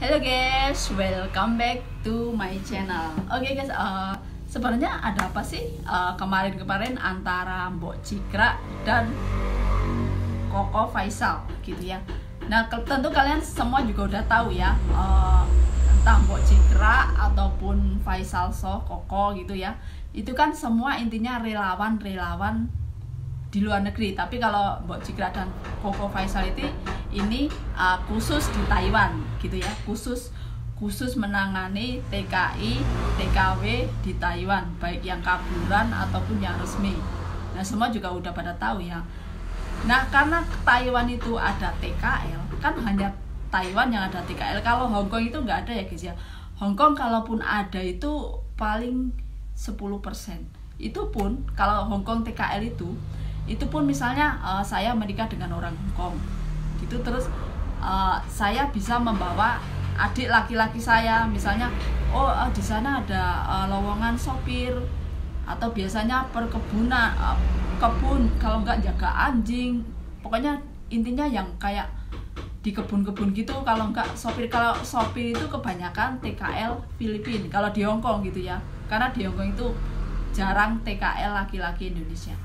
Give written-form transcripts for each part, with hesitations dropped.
Hello guys, welcome back to my channel. Oke guys, sebenarnya ada apa sih kemarin-kemarin antara Mbok Cikra dan Koko Faisal gitu ya. Nah tentu kalian semua juga udah tahu ya, entah Mbok Cikra ataupun Faisal Koko gitu ya, itu kan semua intinya relawan-relawan di luar negeri. Tapi kalau Mbok Cikra dan Koko Faisal itu ini khusus di Taiwan gitu ya, khusus menangani TKI, TKW di Taiwan, baik yang kaburan ataupun yang resmi. Nah semua juga udah pada tahu ya. Nah karena Taiwan itu ada TKL, kan hanya Taiwan yang ada TKL. Kalau Hong Kong itu nggak ada ya guys ya. Hong Kong kalaupun ada itu paling 10%. Itu pun kalau Hong Kong TKL itu pun misalnya saya menikah dengan orang Hong Kong gitu, terus saya bisa membawa adik laki-laki saya misalnya, di sana ada lowongan sopir, atau biasanya perkebunan, kebun, kalau nggak jaga anjing, pokoknya intinya yang kayak di kebun-kebun gitu. Kalau nggak sopir, kalau sopir itu kebanyakan TKL Filipina kalau di Hong Kong gitu ya, karena di Hong Kong itu jarang TKL laki-laki Indonesia.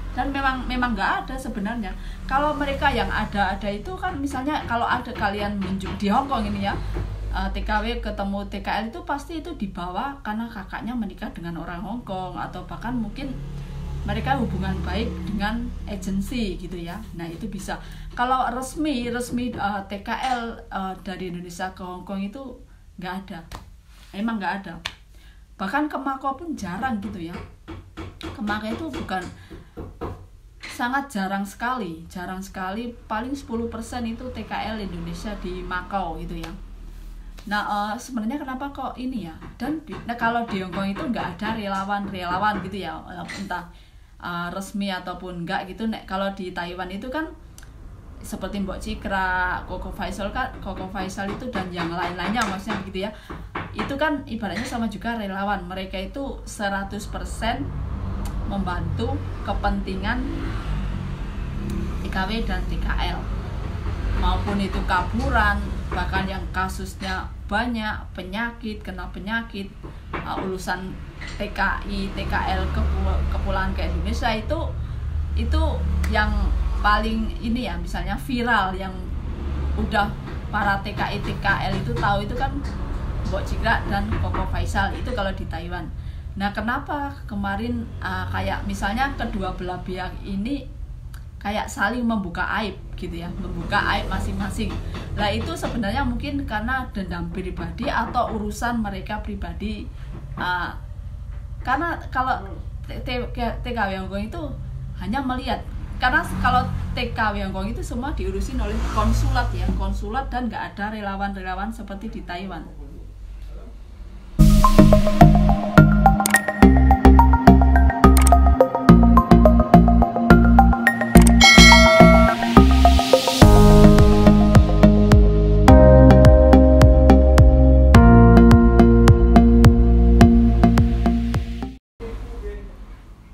Dan memang nggak ada sebenarnya. Kalau mereka yang ada itu kan, misalnya kalau ada kalian di Hong Kong ini ya, TKW ketemu TKL itu pasti itu dibawa karena kakaknya menikah dengan orang Hong Kong, atau bahkan mungkin mereka hubungan baik dengan agensi gitu ya. Nah itu bisa. Kalau resmi TKL dari Indonesia ke Hong Kong itu nggak ada, emang nggak ada. Bahkan ke Macau pun jarang gitu ya. Ke Macau itu sangat jarang sekali, paling 10% itu TKL Indonesia di Macau gitu ya. Nah sebenarnya kenapa kok ini ya, dan kalau di Hong Kong itu nggak ada relawan gitu ya, entah resmi ataupun enggak gitu. Kalau di Taiwan itu kan seperti Mbok Cikra, Koko Faisal itu dan yang lain-lainnya maksudnya gitu ya, itu kan ibaratnya sama juga relawan. Mereka itu 100% membantu kepentingan TKW dan TKL, maupun itu kaburan, bahkan yang kasusnya banyak, kena penyakit, urusan TKI, TKL kepulangan ke Indonesia itu yang paling ini ya, misalnya viral yang udah para TKI, TKL itu tahu, itu kan Mbok Cikra dan Koko Faisal itu kalau di Taiwan. Nah kenapa kemarin kayak misalnya kedua belah pihak ini kayak saling membuka aib gitu ya, membuka aib masing-masing. Nah itu sebenarnya mungkin karena dendam pribadi atau urusan mereka pribadi. Karena kalau TKW Hong Kong itu hanya melihat, karena kalau TKW Hong Kong itu semua diurusin oleh konsulat ya, dan nggak ada relawan-relawan seperti di Taiwan.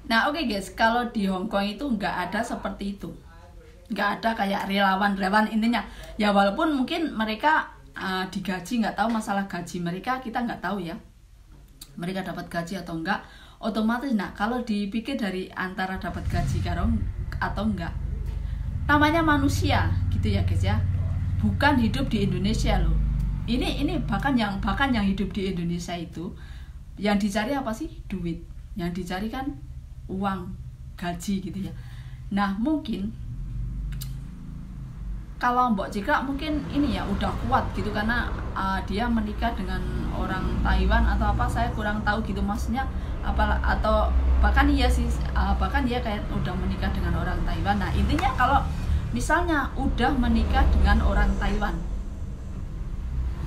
Nah oke guys, kalau di Hong Kong itu nggak ada seperti itu, nggak ada kayak relawan intinya ya. Walaupun mungkin mereka digaji, nggak tahu masalah gaji mereka, kita nggak tahu ya, mereka dapat gaji atau enggak otomatis. Nah kalau dipikir dari antara dapat gaji atau enggak, namanya manusia gitu ya guys ya, bukan hidup di Indonesia loh. Ini bahkan yang hidup di Indonesia itu yang dicari apa sih? Duit. Yang dicari kan uang, gaji gitu ya. Nah mungkin kalau Mbok Cikra mungkin ini ya udah kuat gitu, karena dia menikah dengan orang Taiwan atau apa, saya kurang tahu gitu maksudnya apa, atau bahkan iya sih, bahkan dia kayak udah menikah dengan orang Taiwan. Nah intinya kalau misalnya udah menikah dengan orang Taiwan,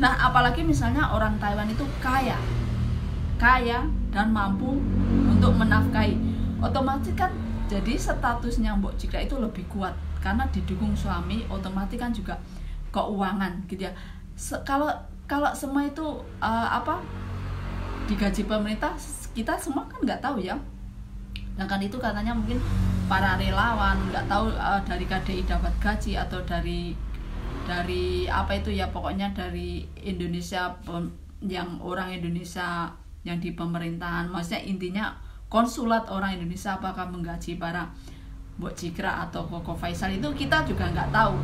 nah apalagi misalnya orang Taiwan itu kaya dan mampu untuk menafkahi, otomatis kan jadi statusnya Mbok Cikra itu lebih kuat karena didukung suami, otomatis kan juga keuangan gitu ya. Kalau semua itu digaji pemerintah, kita semua kan nggak tahu ya. Nah kan itu katanya mungkin para relawan nggak tahu dari KDI dapat gaji atau dari dari apa itu ya, pokoknya dari Indonesia, yang orang Indonesia yang di pemerintahan, maksudnya intinya konsulat orang Indonesia apakah menggaji para Mbok Cikra atau Koko Faisal itu kita juga nggak tahu.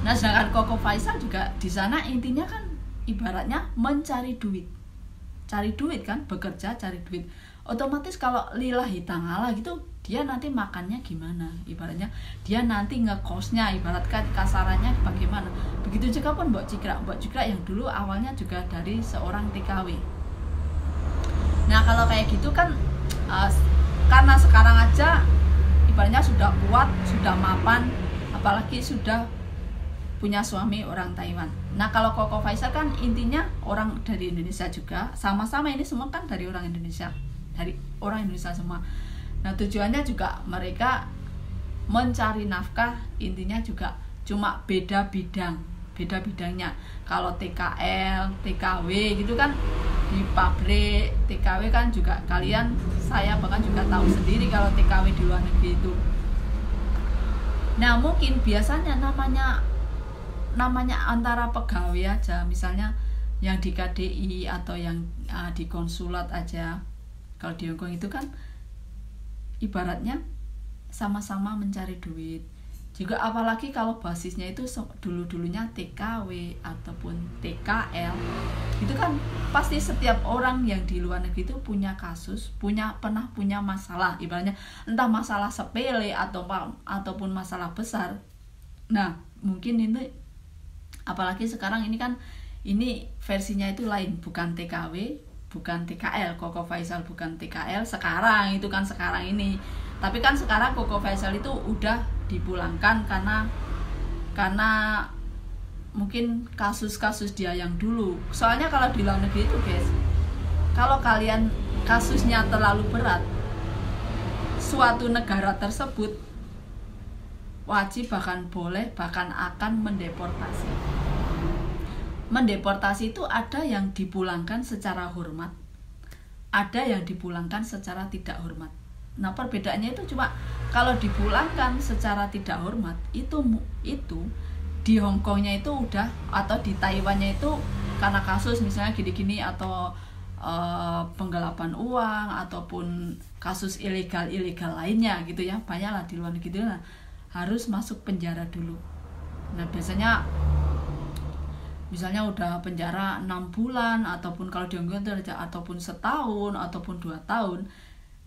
Nah sedangkan Koko Faisal juga di sana intinya kan ibaratnya mencari duit, cari duit kan, bekerja cari duit. Otomatis kalau lillahi ta'ala gitu, dia nanti makannya gimana, ibaratnya dia nanti ngekosnya, ibaratkan kasarannya bagaimana. Begitu juga pun Mbok Cikra yang dulu awalnya juga dari seorang TKW. Nah kalau kayak gitu kan karena sekarang aja ibaratnya sudah kuat, sudah mapan, apalagi sudah punya suami orang Taiwan. Nah kalau Koko Faisal kan intinya orang dari Indonesia juga, sama-sama ini semua kan dari orang Indonesia, dari orang Indonesia semua. Nah tujuannya juga mereka mencari nafkah, intinya juga cuma beda bidangnya. Kalau TKL, TKW gitu kan di pabrik, TKW kan juga kalian, saya bahkan juga tahu sendiri kalau TKW di luar negeri itu. Nah mungkin biasanya namanya antara pegawai aja, misalnya yang di KDI atau yang di konsulat aja, kalau di Hongkong itu kan ibaratnya sama-sama mencari duit juga, apalagi kalau basisnya itu dulunya TKW ataupun TKL itu kan pasti setiap orang yang di luar negeri itu punya kasus, pernah punya masalah, ibaratnya entah masalah sepele ataupun masalah besar. Nah mungkin ini apalagi sekarang ini kan ini versinya itu lain, bukan TKW, bukan TKL, Koko Faisal bukan TKL sekarang itu kan, sekarang ini. Tapi kan sekarang Koko Faisal itu udah dipulangkan karena mungkin kasus-kasus dia yang dulu. Soalnya kalau di luar negeri itu guys, kalau kalian kasusnya terlalu berat, suatu negara tersebut wajib bahkan boleh bahkan akan mendeportasi. Mendeportasi itu ada yang dipulangkan secara hormat, ada yang dipulangkan secara tidak hormat. Nah perbedaannya itu cuma kalau dipulangkan secara tidak hormat itu di Hongkongnya itu udah, atau di Taiwannya itu karena kasus misalnya gini-gini atau penggelapan uang ataupun kasus ilegal lainnya gitu ya, banyaklah di luar negeri itu, nah, harus masuk penjara dulu. Nah biasanya misalnya udah penjara 6 bulan ataupun kalau di Hongkong itu ataupun setahun ataupun 2 tahun,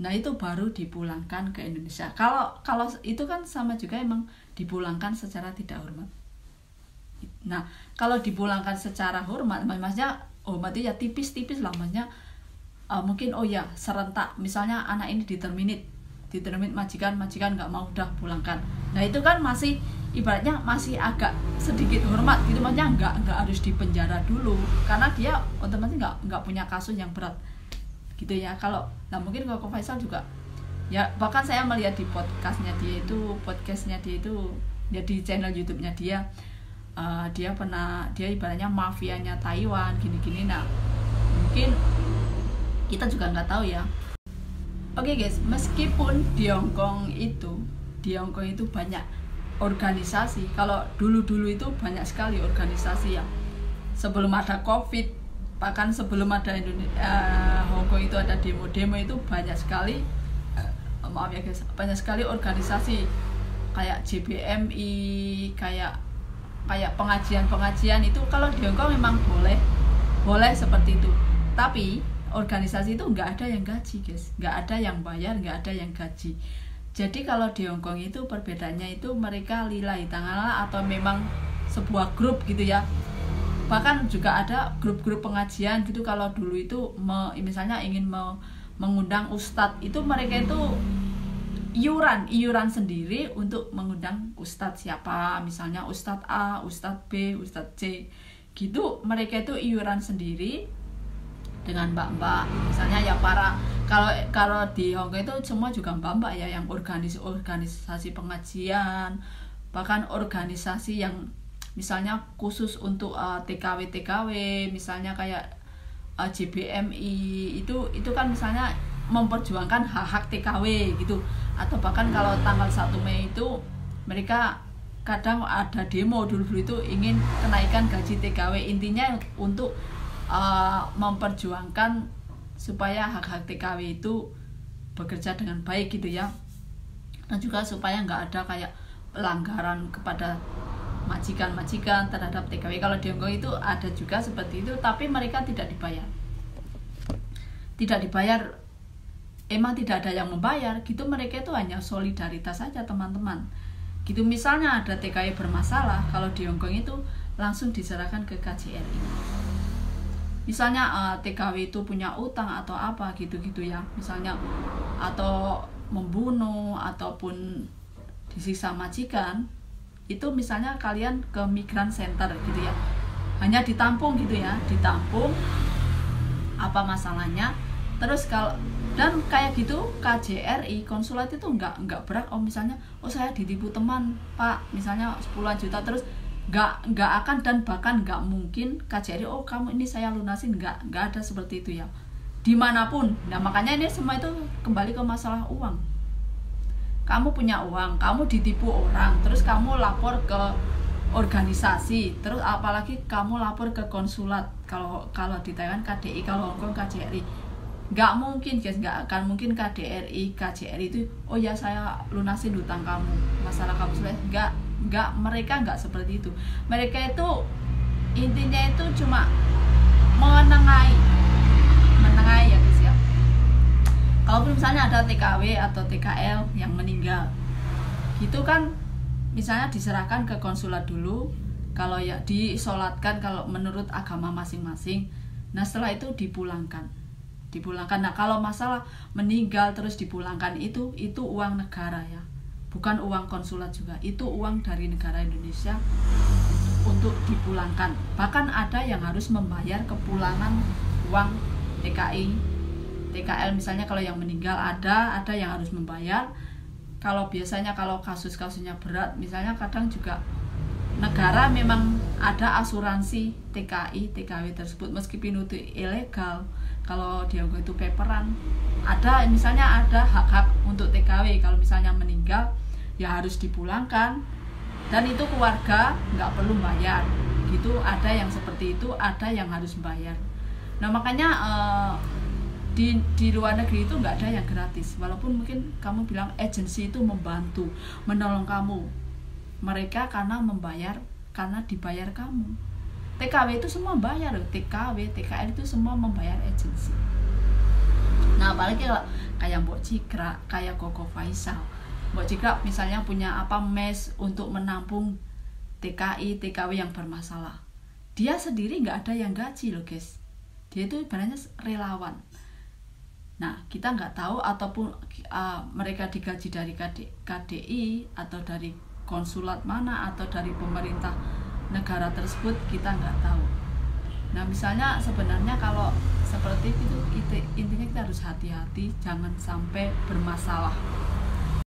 nah itu baru dipulangkan ke Indonesia. Kalau itu kan sama juga emang dipulangkan secara tidak hormat. Nah kalau dipulangkan secara hormat, maksudnya hormatnya ya tipis-tipis lah, maksudnya mungkin serentak, misalnya anak ini diterminit majikan nggak mau udah pulangkan. Nah itu kan masih ibaratnya masih agak sedikit hormat gitu, maksudnya nggak harus dipenjara dulu karena dia otomatis nggak punya kasus yang berat gitu ya. Kalau nah mungkin Koko Faisal juga ya, bahkan saya melihat di podcastnya dia itu ya di channel YouTube-nya dia ibaratnya mafianya Taiwan gini-gini. Nah mungkin kita juga nggak tahu ya. Oke guys, meskipun di Hongkong itu banyak organisasi. Kalau dulu itu banyak sekali organisasi ya. Sebelum ada COVID, bahkan sebelum ada Hongkong itu ada demo-demo itu banyak sekali. Maaf ya guys, banyak sekali organisasi kayak JBMI, kayak pengajian itu kalau di Hongkong memang boleh seperti itu. Tapi organisasi itu nggak ada yang gaji guys, nggak ada yang bayar, nggak ada yang gaji. Jadi kalau di Hongkong itu perbedaannya itu mereka lillahi ta'ala atau memang sebuah grup gitu ya. Bahkan juga ada grup-grup pengajian gitu. Kalau dulu itu misalnya ingin mengundang ustadz, itu mereka itu iuran sendiri untuk mengundang ustadz siapa, misalnya ustadz A, ustadz B, ustadz C gitu. Mereka itu iuran sendiri dengan mbak-mbak, misalnya ya kalau di Hongkong itu semua juga mbak-mbak ya, yang organisasi pengajian, bahkan organisasi yang misalnya khusus untuk TKW, misalnya kayak JBMI itu kan misalnya memperjuangkan hak-hak TKW gitu. Atau bahkan kalau tanggal 1 Mei itu mereka kadang ada demo dulu itu ingin kenaikan gaji TKW, intinya untuk memperjuangkan supaya hak-hak TKW itu bekerja dengan baik gitu ya, dan juga supaya nggak ada kayak pelanggaran kepada majikan-majikan terhadap TKW. Kalau di Hongkong itu ada juga seperti itu, tapi mereka tidak dibayar, emang tidak ada yang membayar gitu. Mereka itu hanya solidaritas saja teman-teman gitu. Misalnya ada TKW bermasalah, kalau di Hongkong itu langsung diserahkan ke KJRI. Misalnya TKW itu punya utang atau apa gitu-gitu ya, misalnya atau membunuh ataupun disiksa majikan, itu misalnya kalian ke migran center gitu ya, hanya ditampung gitu ya, ditampung apa masalahnya. Terus kalau dan kayak gitu KJRI konsulat itu nggak berat. Misalnya saya ditipu teman Pak, misalnya 10 juta, terus nggak akan dan bahkan nggak mungkin KJRI kamu ini saya lunasin, nggak ada seperti itu ya dimanapun. Nah makanya ini semua itu kembali ke masalah uang. Kamu punya uang, kamu ditipu orang, terus kamu lapor ke organisasi, terus apalagi kamu lapor ke konsulat. Kalau di Taiwan KDI, kalau Hongkong KJRI. Nggak mungkin guys, nggak akan mungkin KJRI itu ya saya lunasin hutang kamu, masalah kamu selesai. Nggak, mereka nggak seperti itu. Mereka itu intinya itu cuma menengahi ya guys ya. Kalau misalnya ada TKW atau TKL yang meninggal gitu kan, misalnya diserahkan ke konsulat dulu, kalau ya disolatkan kalau menurut agama masing-masing. Nah setelah itu dipulangkan. Nah kalau masalah meninggal terus dipulangkan, itu uang negara ya, bukan uang konsulat juga, itu uang dari negara Indonesia untuk dipulangkan. Bahkan ada yang harus membayar kepulangan uang TKL misalnya. Kalau yang meninggal ada yang harus membayar. Kalau biasanya kalau kasus-kasusnya berat, misalnya kadang juga negara memang ada asuransi TKW tersebut, meskipun itu ilegal. Kalau di Hongkong itu paperan, misalnya ada hak-hak untuk TKW. Kalau misalnya meninggal ya harus dipulangkan, dan itu keluarga nggak perlu bayar gitu. Ada yang seperti itu, ada yang harus bayar. Nah makanya di luar negeri itu nggak ada yang gratis. Walaupun mungkin kamu bilang agensi itu membantu, menolong kamu, mereka karena dibayar kamu. TKW itu semua bayar loh, TKW, TKL itu semua membayar agensi. Nah apalagi kayak Mbok Cikra, kayak Koko Faisal. Mbok Cikra misalnya punya mes untuk menampung TKW yang bermasalah. Dia sendiri nggak ada yang gaji loh guys. Dia itu ibaratnya relawan. Nah kita nggak tahu, ataupun mereka digaji dari KDI atau dari konsulat mana atau dari pemerintah negara tersebut, kita nggak tahu. Nah misalnya sebenarnya kalau seperti itu, intinya kita harus hati-hati, jangan sampai bermasalah